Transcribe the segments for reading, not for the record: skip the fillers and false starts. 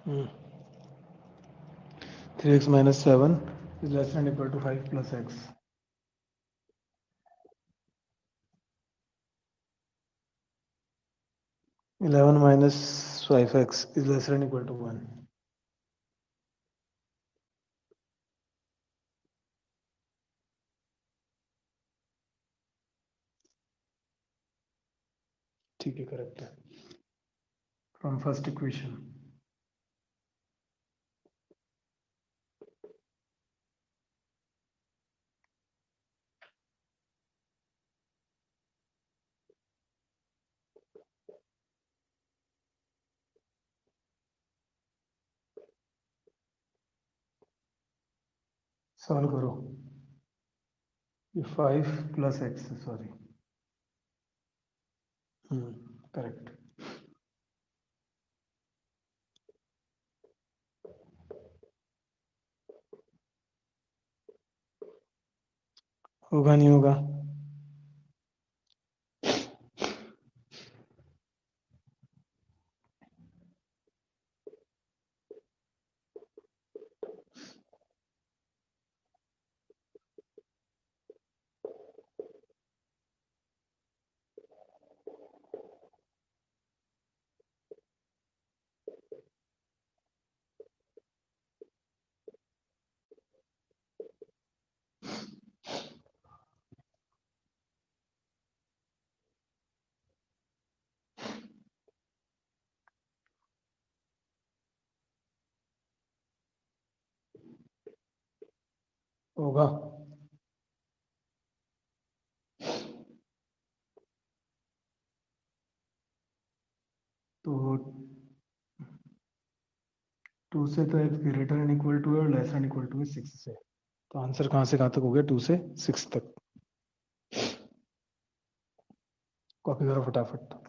3x minus 7 is less than or equal to 5 plus x. 11 minus 5x is less than or equal to 1. ठीक है, correct है. From first equation. Solve करो. ये 5 plus x, sorry. Correct. होगा नहीं होगा. होगा. तो 2 से तो x greater and equal to है और लेस एंड इक्वल टू है 6 से. तो आंसर कहाँ से कहाँ तक हो गया? 2 से 6 तक. कॉपी करो फटाफट.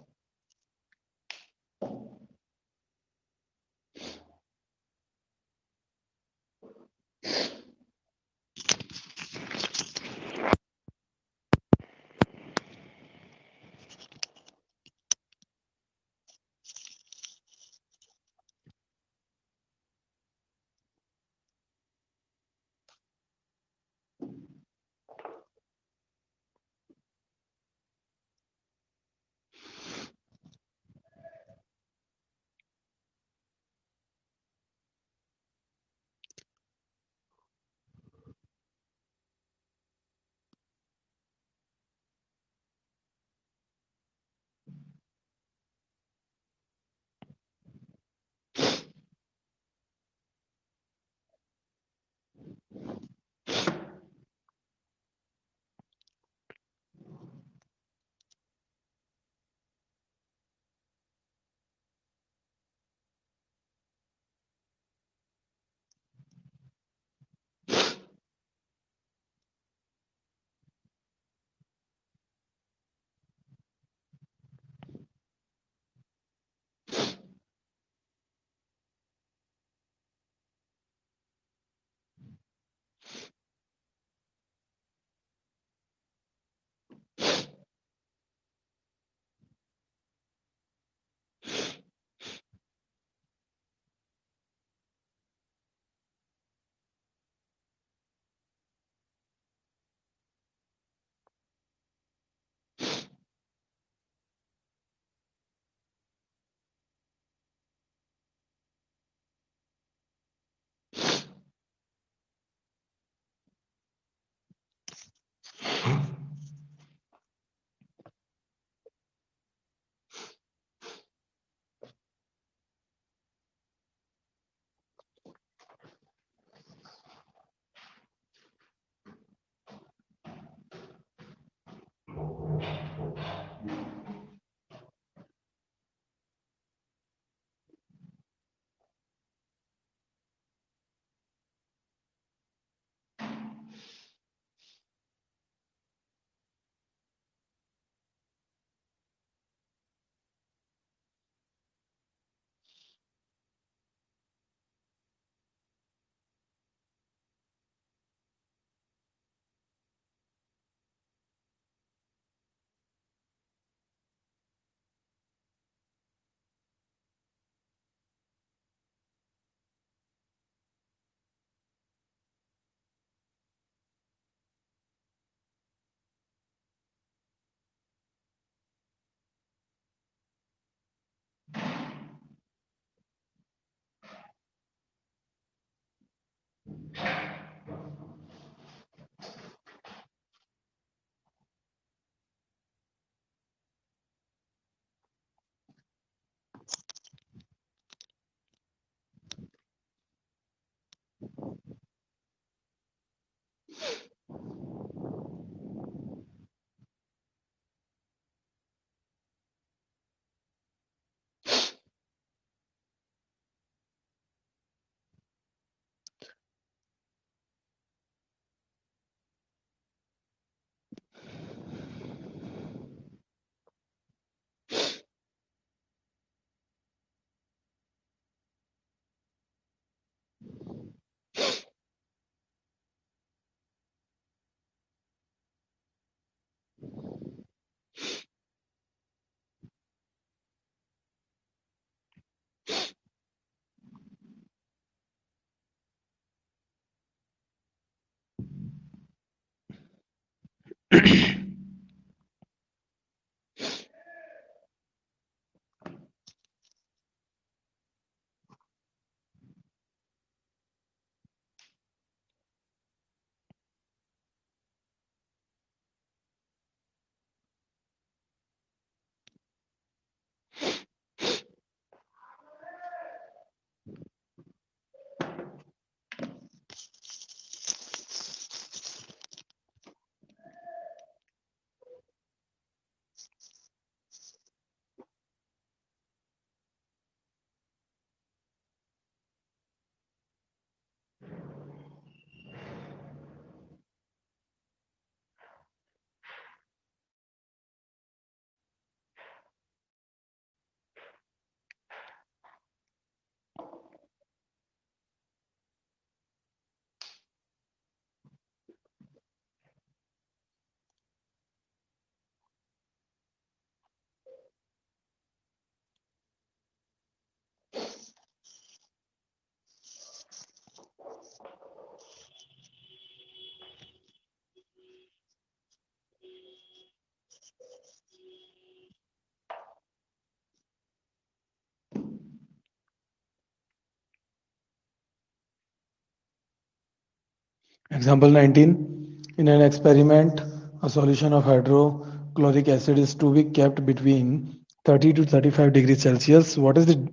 Example 19. In an experiment, a solution of hydrochloric acid is to be kept between 30 to 35 degrees Celsius. What is the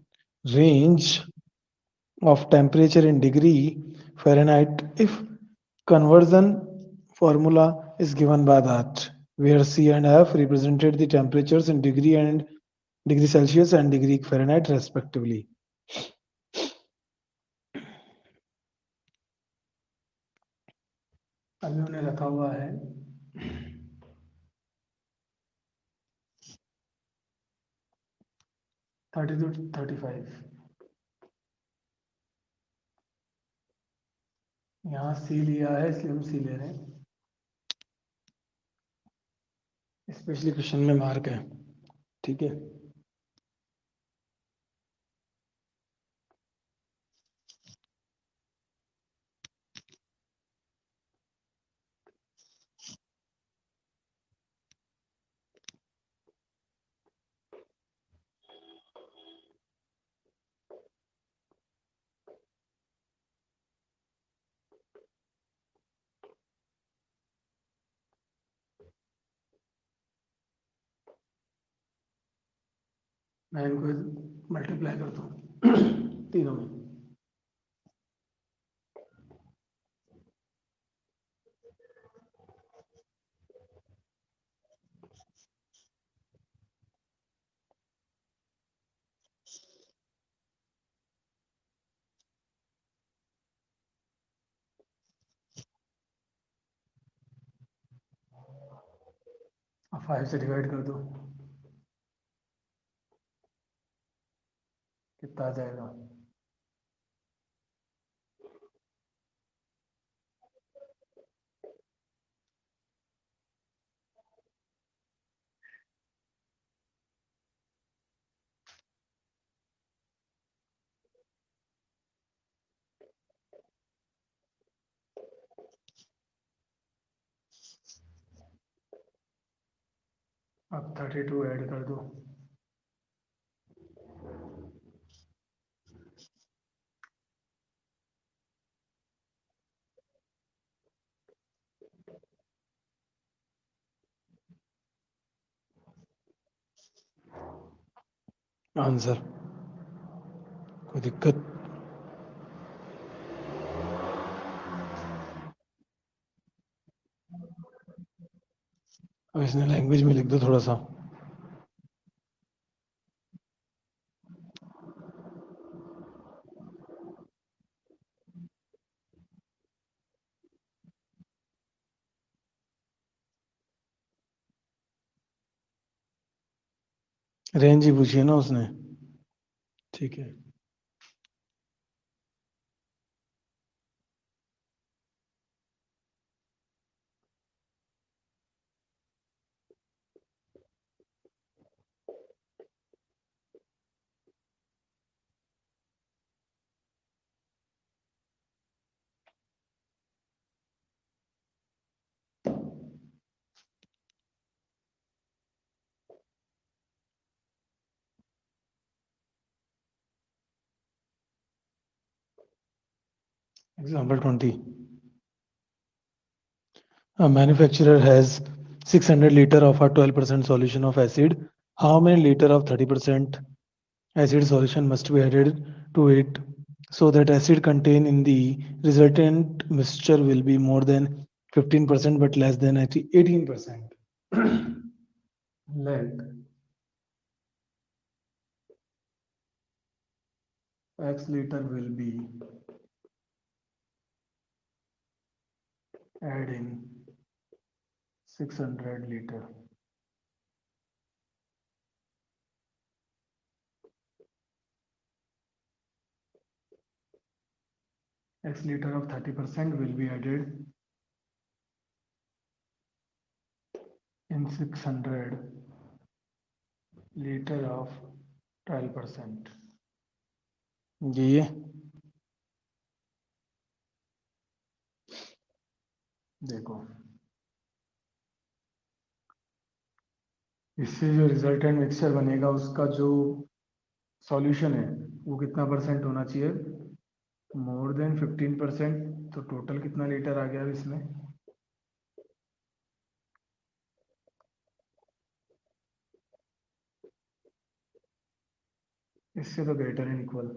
range of temperature in degree Fahrenheit if conversion formula is given by that, where C and F represented the temperatures in degree Celsius and degree Fahrenheit respectively. अभी उन्हें रखा हुआ है 30 to 35. यहाँ सी लिया है इसलिए हम सी ले रहे हैं, स्पेशली क्वेश्चन में मार्क है, ठीक है। मैं इनको मल्टीप्लाई करता हूँ तीनों में। अब 5 से डिवाइड कर दो, कितना आ जाएगा? अब 32 ऐड कर दो, आंसर। कोई दिक्कत? अब इसने लैंग्वेज में लिख दो थोड़ा सा। रेंज ही पूछी है ना उसने, ठीक है। Example 20. A manufacturer has 600 liter of a 12% solution of acid. How many liter of 30% acid solution must be added to it so that acid contained in the resultant mixture will be more than 15% but less than 18%? Let X liter will be add in 600 liter. X liter of 30% will be added in 600 liter of 12%. ये देखो, इससे जो resultant mixture बनेगा उसका जो solution है वो कितना परसेंट होना चाहिए? मोर देन 15%, तो टोटल कितना लीटर आ गया अब इसमें? इससे तो ग्रेटर एंड इक्वल,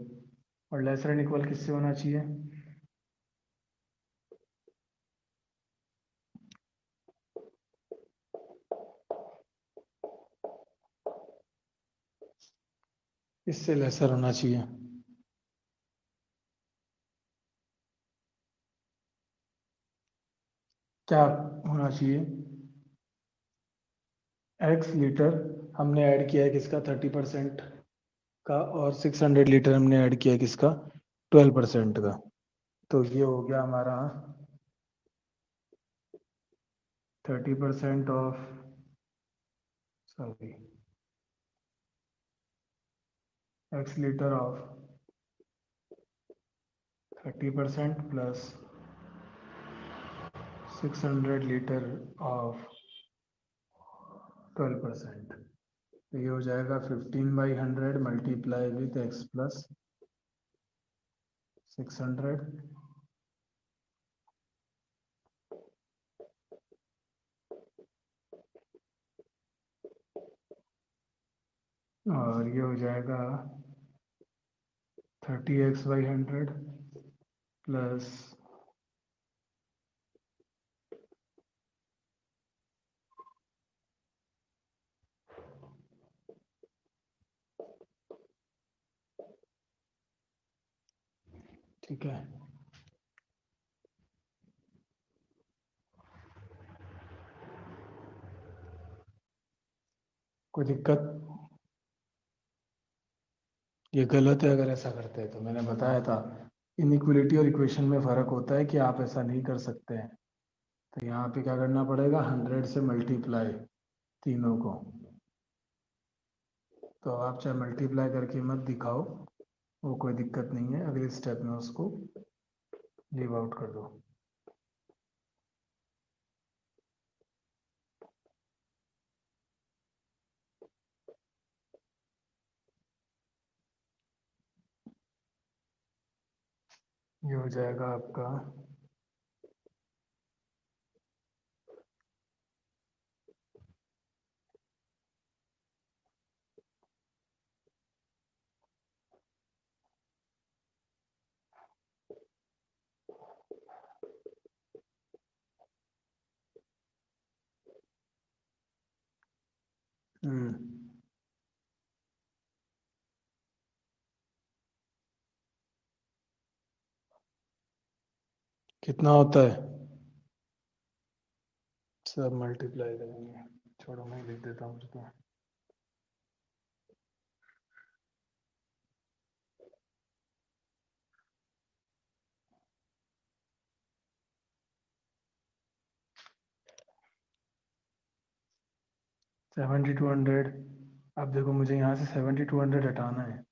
और लेसर एंड इक्वल किससे होना चाहिए? इससे लेसर होना चाहिए। क्या होना चाहिए? एक्स लीटर हमने ऐड किया है किसका? 30% का, और 600 लीटर हमने ऐड किया है किसका? 12% का। तो ये हो गया हमारा 30% of, sorry, x litre of 30% plus 600 litre of 12%। तो ये हो जाएगा 15/100 मल्टीप्लाई विथ एक्स प्लस 600, और ये हो जाएगा 30x/100 प्लस ठीक है। कोई दिक्कत? ये गलत है अगर ऐसा करते हैं तो। मैंने बताया था इनइक्वलिटी और इक्वेशन में फ़र्क होता है कि आप ऐसा नहीं कर सकते हैं। तो यहाँ पे क्या करना पड़ेगा? 100 से मल्टीप्लाई तीनों को। तो आप चाहे मल्टीप्लाई करके मत दिखाओ, वो कोई दिक्कत नहीं है, अगले स्टेप में उसको लीव आउट कर दो। ये हो जाएगा आपका कितना होता है? सब मल्टीप्लाई करेंगे, छोड़ो मैं लिख देता हूँ उसको। 7200। अब देखो मुझे यहाँ से 7200 हटाना है।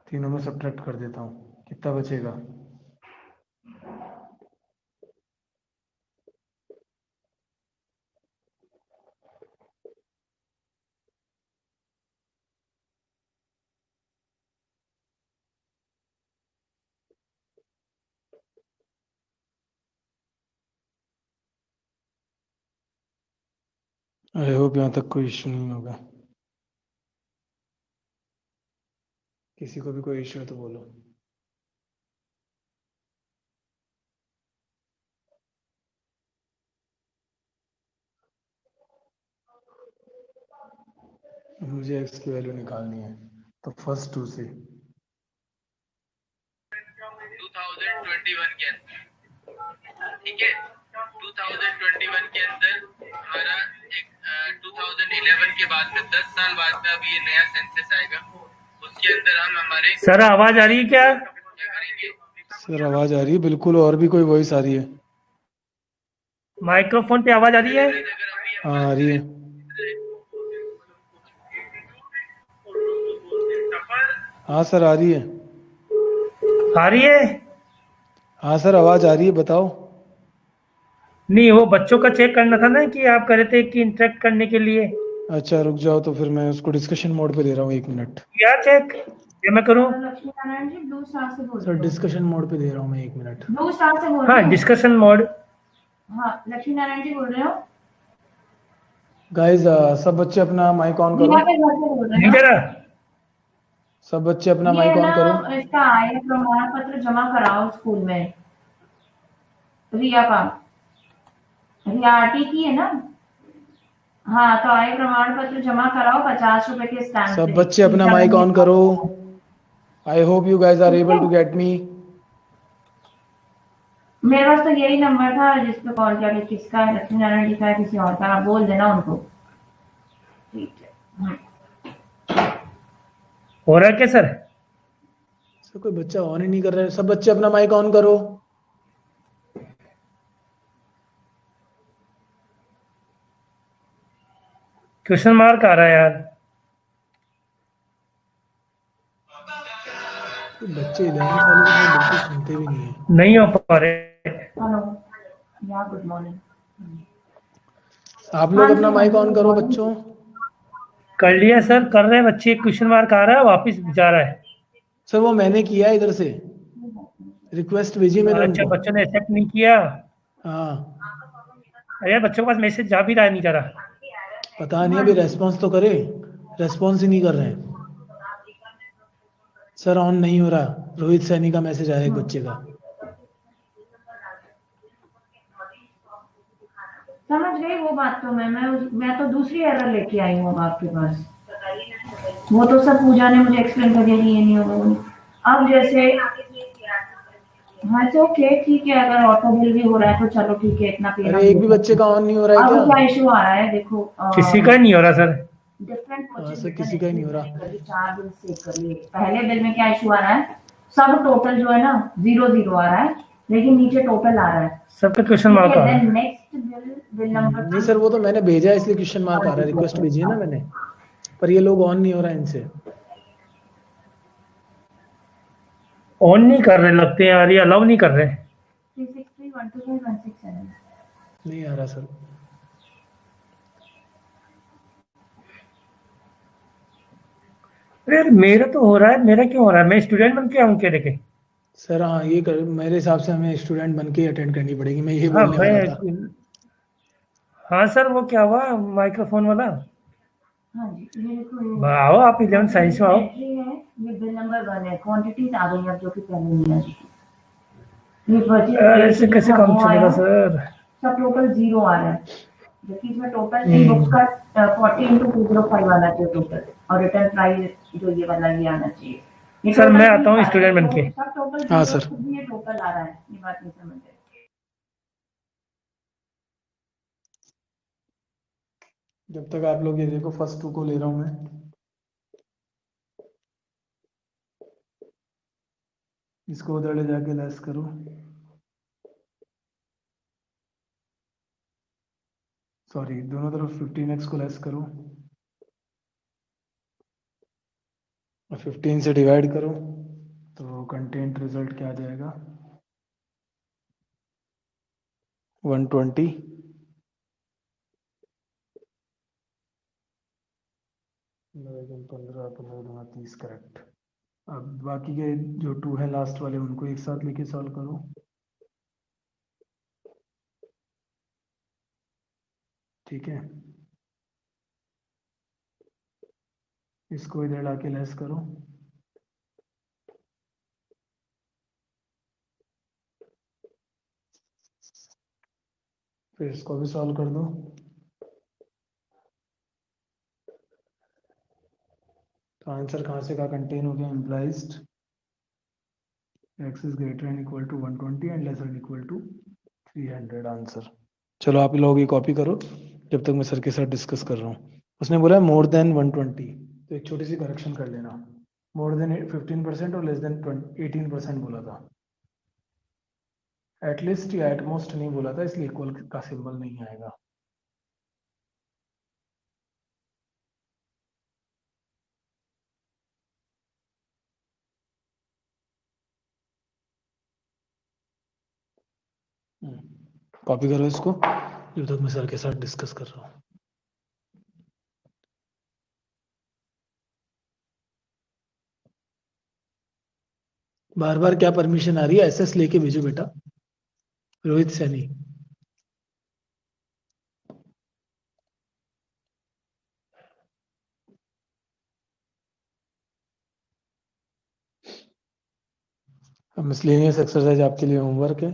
तीनों में सब्ट्रैक्ट कर देता हूँ, कितना बचेगा? आई होप यहाँ तक कोई इश्यू नहीं होगा। किसी को भी कोई इश्यू है तो बोलो। मुझे एक्स की वैल्यू निकालनी है, तो फर्स्ट टू से 2021 के अंदर, ठीक है, 2021 के अंदर हमारा एक 2011 के बाद में 10 साल बाद में अभी ये नया सेंसस आएगा, उसके अंदर हम हमारे सर आवाज आ रही है क्या? क्या करेंगे? सर आवाज आ रही है बिल्कुल, और भी कोई वॉइस आ रही है? माइक्रोफोन पे आवाज आ रही है? हाँ आ रही है। हाँ सर आ रही है। आ रही है? हाँ सर आवाज आ रही है, बताओ। नहीं, वो बच्चों का चेक करना था ना कि आप कह रहे थे कि इंटरेक्ट करने के लिए। अच्छा रुक जाओ, तो फिर मैं उसको डिस्कशन मोड पे दे रहा हूँ, 1 मिनट। क्या चेक? क्या मैं करूँ? लक्ष्मी नारायण जी ब्लू स्टार से बोल सर रही हूँ। डिस्कशन मोड पे दे रहा हूँ मैं, 1 मिनट। ब्लू स्टार से बोल हाँ, रही हूँ। Discussion mode. हाँ, लक्ष्मी नारायण जी बोल रहे हो? गाइस सब बच्चे अपना माइक ऑन करो। रिया के घर से बोल रहे नहीं हो? करा। सब बच्चे अपना ये माइक ना ऑन करो। इसका आय प्रमाण पत्र जमा कराओ स्कूल में। रिया का, रिया आरटी की है ना? हाँ, तो आय प्रमाण पत्र जमा कराओ 50 रुपए के स्टैम्प सब से। बच्चे अपना टीचर माइक ने ऑन करो। लिखा I hope you guys are है। ठीक एबल है, टू गेट मी। मेरे पास तो यही नंबर था जिस पे कॉल किया कि किसका है, लक्ष्मी नारायण जी का है किसी और का, आप बोल देना उनको। ठीक है। हो रहा है क्या सर? सर कोई बच्चा ऑन ही नहीं कर रहा है, सब बच्चे अपना माइक ऑन करो। क्वेश्चन मार्क आ रहा है यार। बच्चे 11वीं वाले तो सर बिल्कुल सुनते भी नहीं है। नहीं हो पा रहे। हेलो, या गुड मॉर्निंग। आप हाँ लोग अपना जी, हाँ माइक जी, ऑन गुड करो मॉर्निंग। बच्चों। कर लिया सर, कर रहे हैं बच्चे। क्वेश्चन मार्क आ रहा है, वापस जा रहा है। सर वो मैंने किया है इधर से, रिक्वेस्ट भेजी मैंने अच्छा, उनको। बच्चों ने एक्सेप्ट नहीं किया। हाँ, अरे बच्चों के पास मैसेज जा भी रहा है, नहीं जा रहा। पता नहीं अभी रेस्पॉन्स तो करे, रेस्पॉन्स ही नहीं कर रहे हैं। सर ऑन नहीं हो रहा, रोहित सैनी का मैसेज आया एक बच्चे का। समझ गई वो बात तो मैं तो दूसरी एरर लेके आई हूँ आपके पास। वो तो सब पूजा ने मुझे एक्सप्लेन कर दिया कि ये नहीं होगा। अब जैसे हाँ तो ओके, ठीक है, अगर ऑटो बिल भी हो रहा है तो चलो ठीक है, इतना पे अरे हम एक दे भी सकते बच्चे हैं। का ऑन नहीं हो रहा है क्या? अब क्या इशू आ रहा है देखो, किसी का नहीं हो रहा सर। डिफरेंट हाँ परचेज सर, रिटर्न किसी का ही एंट्री नहीं हो रहा। करके 4 बिल सेव कर लिए। पहले बिल में क्या इशू आ रहा है, सब टोटल जो है ना 0 0 आ रहा है, लेकिन नीचे टोटल आ रहा है। सबका क्वेश्चन ठीक मार्क है, आ रहा देन है। नेक्स्ट बिल, बिल नंबर नहीं सर, वो तो मैंने भेजा है इसलिए क्वेश्चन मार्क आ रहा है, रिक्वेस्ट भेजी है ना मैंने, पर ये लोग ऑन नहीं हो रहा है इनसे। ऑन नहीं कर रहे लगते हैं यार, ये अलाउ नहीं कर रहे। 363125167। नहीं आ रहा सर। अरे यार, मेरा तो हो रहा है, मेरा क्यों हो रहा है? मैं स्टूडेंट बन के आऊँ क्या देखे? सर हाँ, ये कर, मेरे हिसाब से हमें स्टूडेंट बन के अटेंड करनी पड़ेगी, मैं ये हाँ बोलने मैं। वाला था। हाँ सर, वो क्या हुआ माइक्रोफोन वाला? हाँ जी, ये देखो आओ आप 11 साइंस में आओ। एंट्री है, ये बिल नंबर 1 है, क्वांटिटीज आ गई अब जो कि पहले नहीं आई थी। ये यार ऐसे परचेज कैसे था काम वो चलेगा आया, सर? सब टोटल 0 आ रहा है, जबकि इसमें टोटल इन बुक्स का 40 into 205 आना चाहिए टोटल, और रिटर्न प्राइस जो ये वाला ये आना चाहिए। ये सर टोटल मैं ठीक आता हूँ आ रहा है, स्टूडेंट बन के। सब टोटल हाँ 0 सर। खुद भी ये टोटल आ रहा है, ये बात नहीं समझ रहे। जब तक आप लोग ये देखो, फर्स्ट टू को ले रहा हूँ मैं, इसको उधर ले जाके लेस करो। सॉरी, दोनों तरफ 15x को लेस करो और 15 से डिवाइड करो, तो कंटेंट रिजल्ट क्या आ जाएगा? 120। 15 15 दूना 30, करेक्ट। अब बाकी के जो टू है लास्ट वाले, उनको एक साथ लेके सॉल्व करो। ठीक है, इसको इधर लाके लेस करो। फिर इसको भी सॉल्व कर दो। तो आंसर कहाँ से कहाँ कंटेन हो गया? Implies x is greater and equal to 120 and lesser and equal to 300 answer. चलो आप लोग ये कॉपी करो जब तक मैं सर के साथ डिस्कस कर रहा हूँ। उसने बोला है मोर देन 120, तो एक छोटी सी करेक्शन कर लेना। मोर देन 15% और लेस देन 18% बोला था, एटलीस्ट या एटमोस्ट नहीं बोला था, इसलिए इक्वल का सिंबल नहीं आएगा। कॉपी करो इसको जब तक मैं सर के साथ डिस्कस कर रहा हूँ। बार बार क्या परमिशन आ रही है? एसएस लेके भेजो बेटा, रोहित सैनी। अब मिसलेनियस एक्सरसाइज आपके लिए होमवर्क है।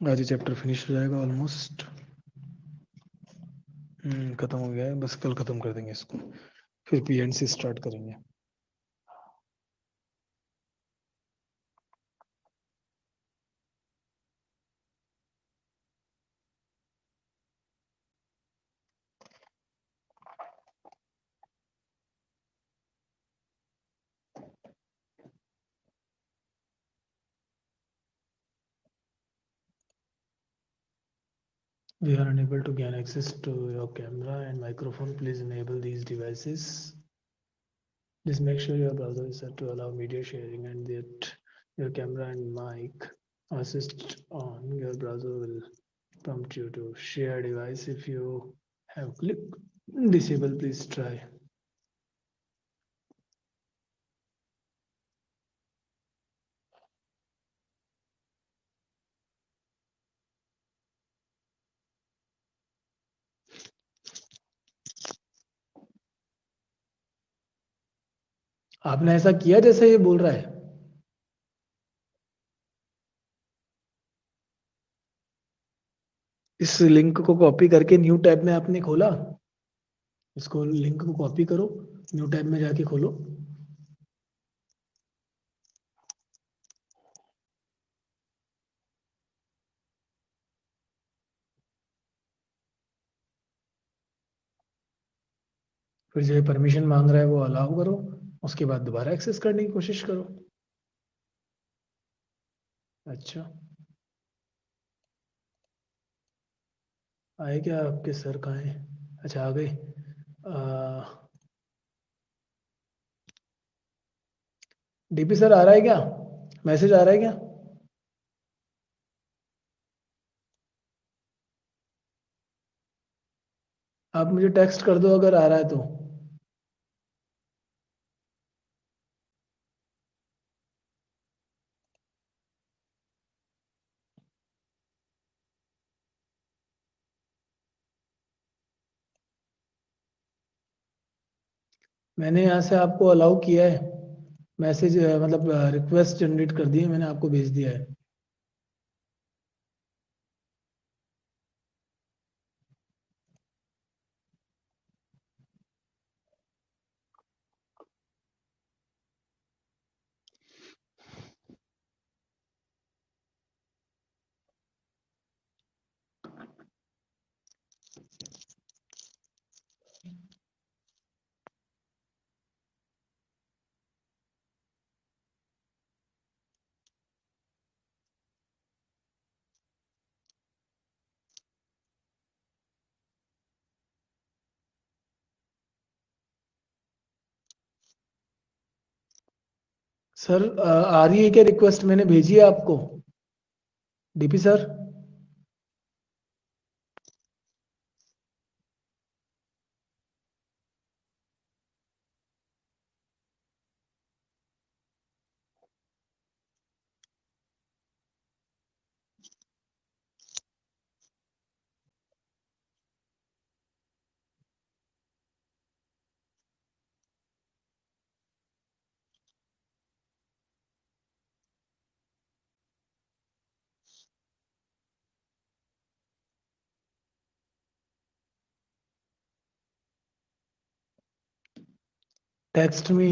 आज ही चैप्टर फिनिश हो जाएगा ऑलमोस्ट। खत्म हो गया है, बस कल खत्म कर देंगे इसको, फिर पीएनड से स्टार्ट करेंगे। We are unable to gain access to your camera and microphone. Please enable these devices. Just make sure your browser is set to allow media sharing and that your camera and mic are switched on. Your browser will prompt you to share device. If you have clicked disable, please try. आपने ऐसा किया जैसे ये बोल रहा है? इस link को कॉपी करके न्यू टैब में आपने खोला, इसको लिंक को कॉपी करो, न्यू टैब में जाके खोलो। फिर जो परमिशन मांग रहा है वो अलाउ करो, उसके बाद दोबारा एक्सेस करने की कोशिश करो। अच्छा, आए क्या आपके सर? कहाँ है? अच्छा, आ गए। डीपी सर आ रहा है क्या? मैसेज आ रहा है क्या? आप मुझे टेक्स्ट कर दो अगर आ रहा है तो। मैंने यहाँ से आपको अलाउ किया है, मैसेज मतलब रिक्वेस्ट जनरेट कर दी है, मैंने आपको भेज दिया है। सर आ रही है क्या रिक्वेस्ट? मैंने भेजी है आपको, DP sir. Text me.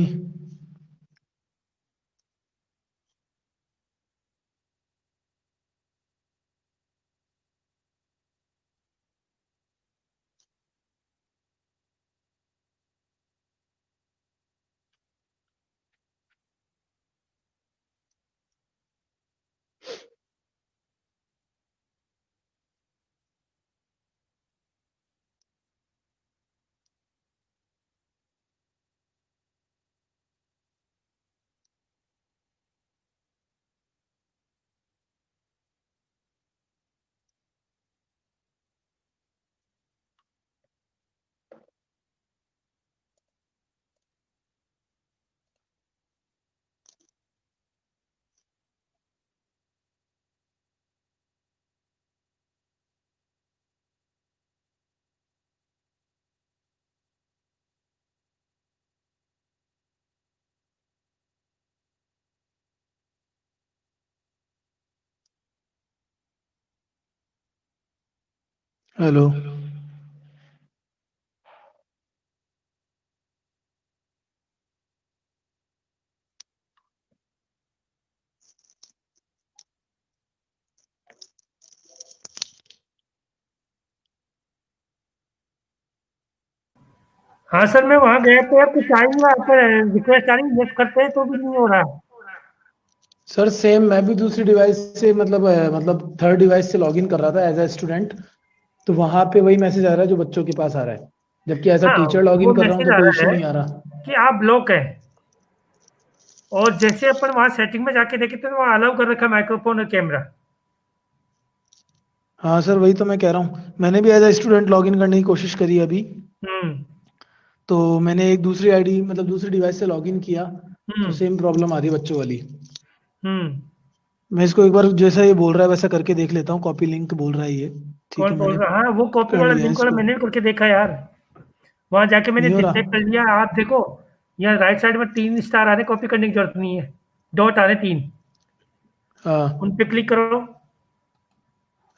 Hello. हाँ सर, मैं वहाँ गया तो यार कुछ आ ही नहीं रहा पर रिक्वेस्ट आ रही लेफ्ट करते हैं तो भी नहीं हो रहा। सर सेम मैं भी दूसरी डिवाइस से मतलब थर्ड डिवाइस से लॉगिन कर रहा था एज अ स्टूडेंट, तो वहां पे वही मैसेज आ रहा है जो बच्चों के पास आ रहा है, जबकि एज अ हाँ, टीचर वो लॉगिन कर रहा हूँ मैसेज तो आ कोई रहा इशू है नहीं आ रहा। कि आप ब्लॉक है। और जैसे अपन वहाँ सेटिंग में जाके देखे तो वहाँ अलाउ कर रखा है माइक्रोफोन और कैमरा। हाँ सर वही तो मैं कह रहा हूँ, मैंने भी एज अ स्टूडेंट लॉगिन करने की कोशिश करी अभी। हम्म। तो मैंने एक दूसरी आईडी मतलब दूसरी डिवाइस से लॉगिन किया, तो हम्म। सेम प्रॉब्लम आ रही है बच्चों वाली। हम्म। मैं इसको एक बार जैसा ये बोल रहा है वैसा करके देख लेता हूँ, कॉपी लिंक बोल रहा है ये। ठीक कौन है बोल मैंने रहा? हाँ, वो कॉपी कर वाला लिया लिंक वाला इसको। मैंने भी करके देखा यार। वहां जाके मैंने नहीं हो डिटेक्ट रहा। कर लिया। आप देखो, यहाँ राइट साइड में 3 स्टार आ रहे, कॉपी करने की जरूरत नहीं है। डॉट आ रहे 3, हाँ उन पे क्लिक करो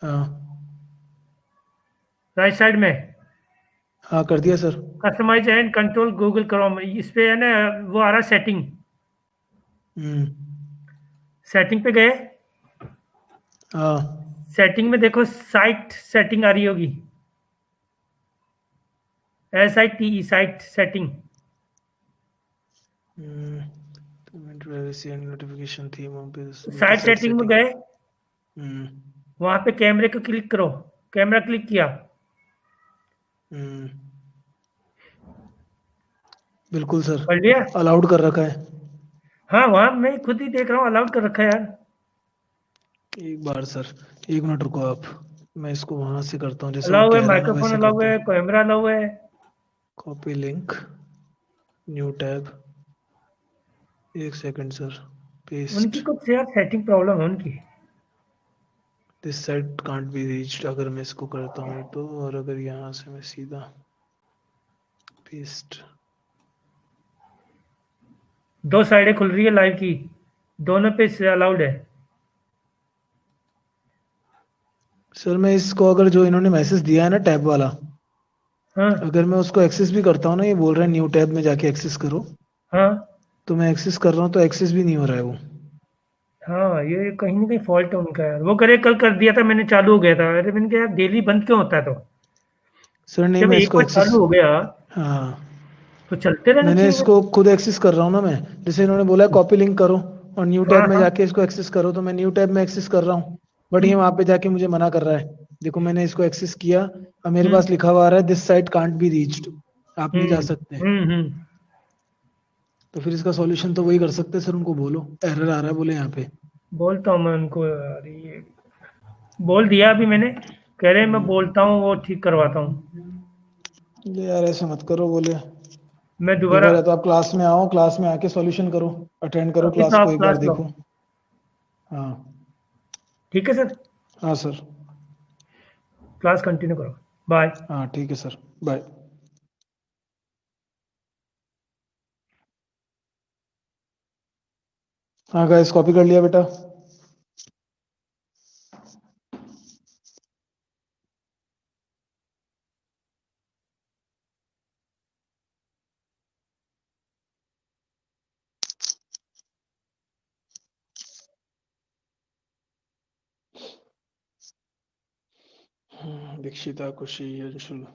हाँ राइट साइड में। हाँ कर दिया sir. Customise and control Google Chrome, इस पे है ना, वो आ रहा है सेटिंग। हम्म। सेटिंग पे गए। हाँ। सेटिंग में देखो साइट सेटिंग आ रही होगी, SITE site setting. Privacy and notification थी वहाँ पे, साइट सेट सेटिंग में सेटिंग। गए, हम्म। वहां पे कैमरे को क्लिक करो। कैमरा क्लिक किया। हम्म। बिल्कुल सर। कर लिया। अलाउड कर रखा है। हाँ, वहां मैं खुद ही देख रहा हूँ, अलाउड कर रखा है यार। एक बार सर, एक मिनट रुको आप, मैं इसको वहां से करता हूँ जैसे वो अलाउ है, कह रहा है ना माइक्रोफोन वैसे अलाउ करता है, हूँ। कैमरा अलाउ है। कॉपी लिंक, न्यू टैब, एक सेकंड सर, उनकी पेस्ट। कुछ यार सेटिंग प्रॉब्लम है उनकी। This site can't be reached, अगर मैं इसको करता हूँ तो, और अगर यहाँ से मैं सीधा पेस्ट। दो साइडें खुल रही है लाइव की, दोनों पे से अलाउड है। सर मैं इसको अगर जो इन्होंने मैसेज दिया है ना टैब वाला, हाँ। अगर मैं उसको एक्सेस भी करता हूँ ना, ये बोल रहा है न्यू टैब में जाके एक्सेस करो, हाँ। तो मैं एक्सेस कर रहा हूँ तो एक्सेस भी नहीं हो रहा है वो। हाँ, ये कहीं ना कहीं फॉल्ट है उनका यार। वो करे कल कर दिया था मैंने, चालू हो गया था। अरे मैंने कहा यार डेली बंद क्यों होता है? तो सर नहीं जब मैं एक इसको बार एक्सेस, चालू हो गया हाँ तो चलते रहना मैंने चाहिए। इसको खुद एक्सेस कर रहा हूँ ना मैं, जैसे इन्होंने बोला कॉपी लिंक करो और न्यू हाँ, टैब में हाँ। जाके इसको एक्सेस करो, तो मैं न्यू टैब में एक्सेस कर रहा हूँ, बट ये हम्म। वहां पे जाके मुझे मना कर रहा है। देखो मैंने इसको एक्सेस किया, अब मेरे हम्म। पास लिखा हुआ आ रहा है this site can't be reached, आप नहीं जा हम्म। सकते। हम्म। तो फिर इसका सॉल्यूशन तो वही कर सकते हैं सर, उनको बोलो एरर आ रहा है बोले यहाँ पे। बोलता हूँ मैं उनको यार, ये बोल दिया अभी मैंने। कह रहे हैं मैं बोलता हूँ, वो ठीक करवाता हूँ। ये यार ऐसे मत करो बोले। मैं दोबारा। बेटर है तो आप क्लास में आओ, क्लास में आके सॉल्यूशन करो, अटेंड करो अभी तो क्लास को आप एक बार क्लास लो। देखो। हाँ। ठीक है सर। हाँ सर। क्लास कंटिन्यू करो। बाय। हाँ ठीक है सर, बाय। हाँ गाइस कॉपी कर लिया बेटा। दीक्षिता, खुशी, अंशुल।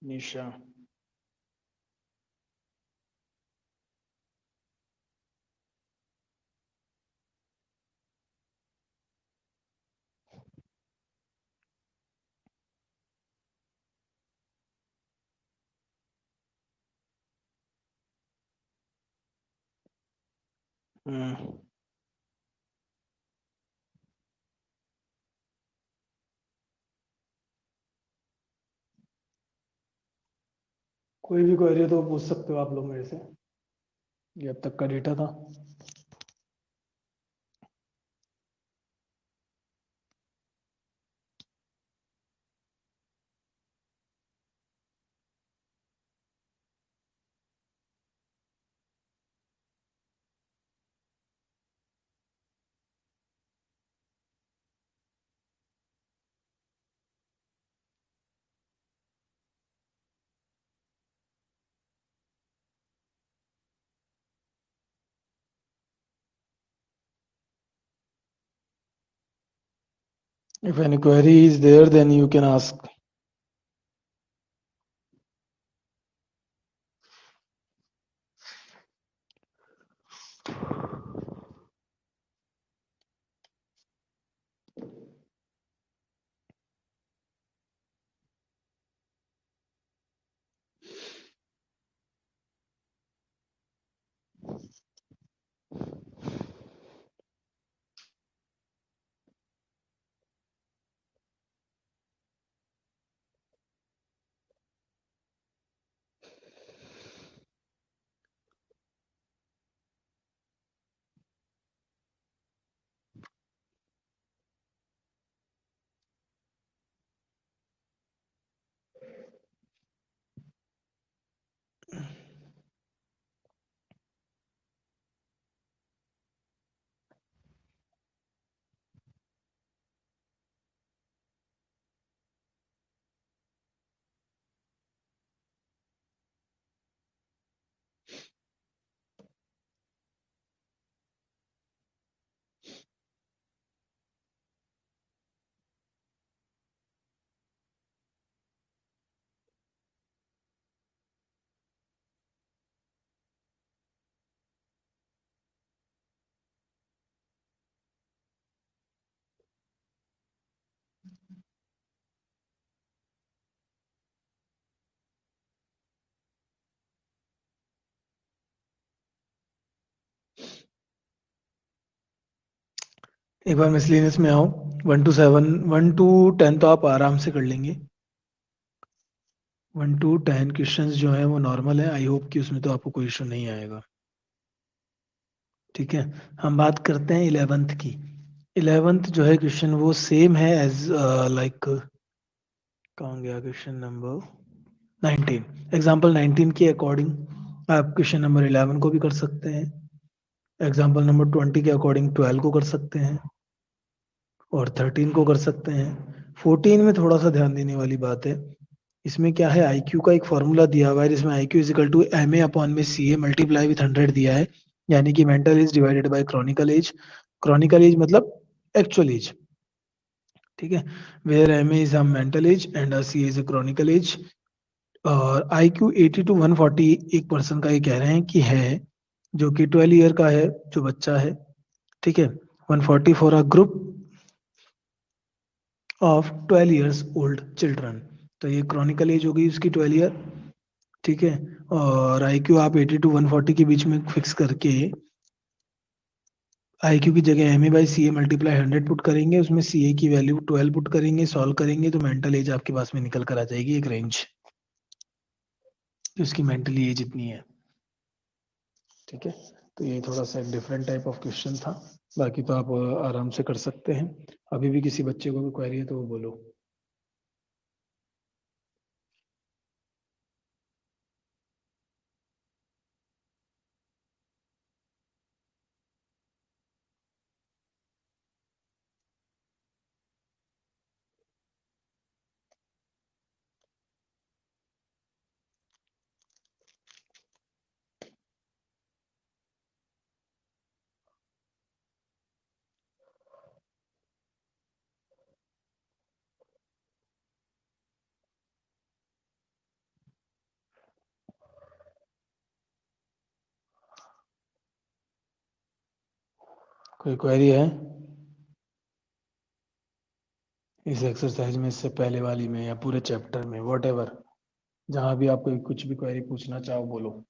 निशा। हम्म। कोई भी क्वेरी हो तो पूछ सकते हो आप लोग मेरे से, ये अब तक का डेटा था। If any query is there, then you can ask. एक बार मिसलेनियस में आओ। 1 to 7, 1 to 10 तो आप आराम से कर लेंगे। 1 to 10 क्वेश्चंस जो है वो नॉर्मल है। आई होप कि उसमें तो आपको कोई इशू नहीं आएगा। ठीक है, हम बात करते हैं 11th की। 11th जो है क्वेश्चन वो सेम है एज लाइक, कहाँ गया क्वेश्चन नंबर 19। एग्जाम्पल 19 के अकॉर्डिंग आप क्वेश्चन नंबर 11 को भी कर सकते हैं। एग्जाम्पल नंबर 20 के अकॉर्डिंग 12 को कर सकते हैं और 13 को कर सकते हैं। 14 में थोड़ा सा ध्यान देने वाली बात है। इसमें क्या है, आईक्यू का एक फॉर्मूला दिया हुआ है जिसमें IQ is equal to M A upon में सी ए मल्टीप्लाई विथ 100 दिया है, यानी कि mental age divided by chronical age. Chronical age मतलब एक्चुअल एज। ठीक है, where M A is a mental age and C is a chronical age. और I Q 80 to 140 एक पर्सन का ये कह रहे हैं कि है, जो कि 12 ईयर का है, जो बच्चा है। ठीक है, 140 for a group of 12 years old children. तो ये क्रॉनिकल एज होगी उसकी 12 ईयर। ठीक है, और आई क्यू आप 80 to 140 के बीच में फिक्स करके आई क्यू की जगह M A by C A multiply 100 put करेंगे, उसमें सी ए की वैल्यू 12 पुट करेंगे, सॉल्व करेंगे तो मेंटल एज आपके पास में निकल कर आ जाएगी एक रेंज, उसकी मेंटली एज इतनी है। ठीक है, तो ये थोड़ा सा एक डिफरेंट टाइप ऑफ क्वेश्चन था। बाकी तो आप आराम से कर सकते हैं। अभी भी किसी बच्चे को भी क्वेरी है तो वो बोलो। कोई क्वेरी है इस एक्सरसाइज में, इससे पहले वाली में या पूरे चैप्टर में, वॉट एवर, जहाँ भी आप कोई कुछ भी क्वेरी पूछना चाहो बोलो।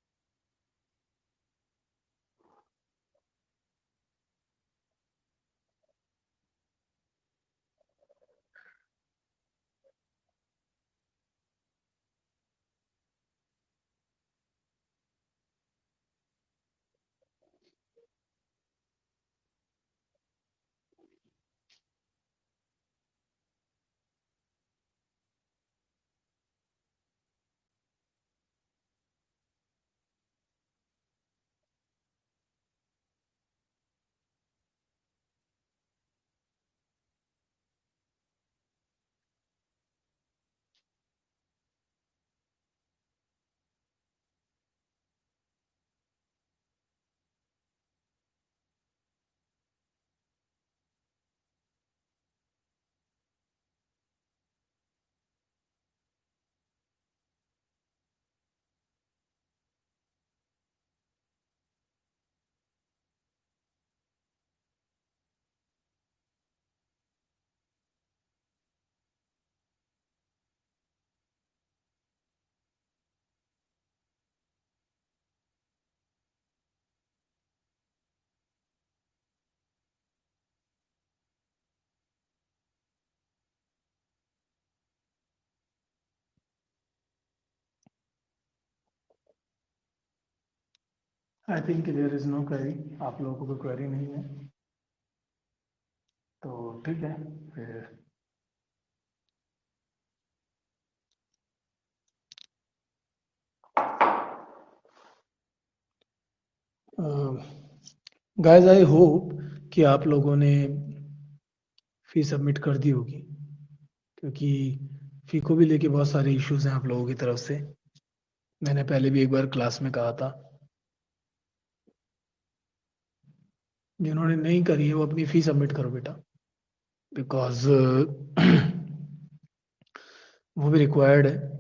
I think there is no query, आप लोगों को कोई क्वेरी नहीं है तो ठीक है फिर। गाइस आई होप कि आप लोगों ने फी सबमिट कर दी होगी, क्योंकि फी को भी लेके बहुत सारे इश्यूज हैं आप लोगों की तरफ से। मैंने पहले भी एक बार क्लास में कहा था, जिन्होंने नहीं करी है वो अपनी फी सबमिट करो बेटा, बिकॉज वो भी रिक्वायर्ड है।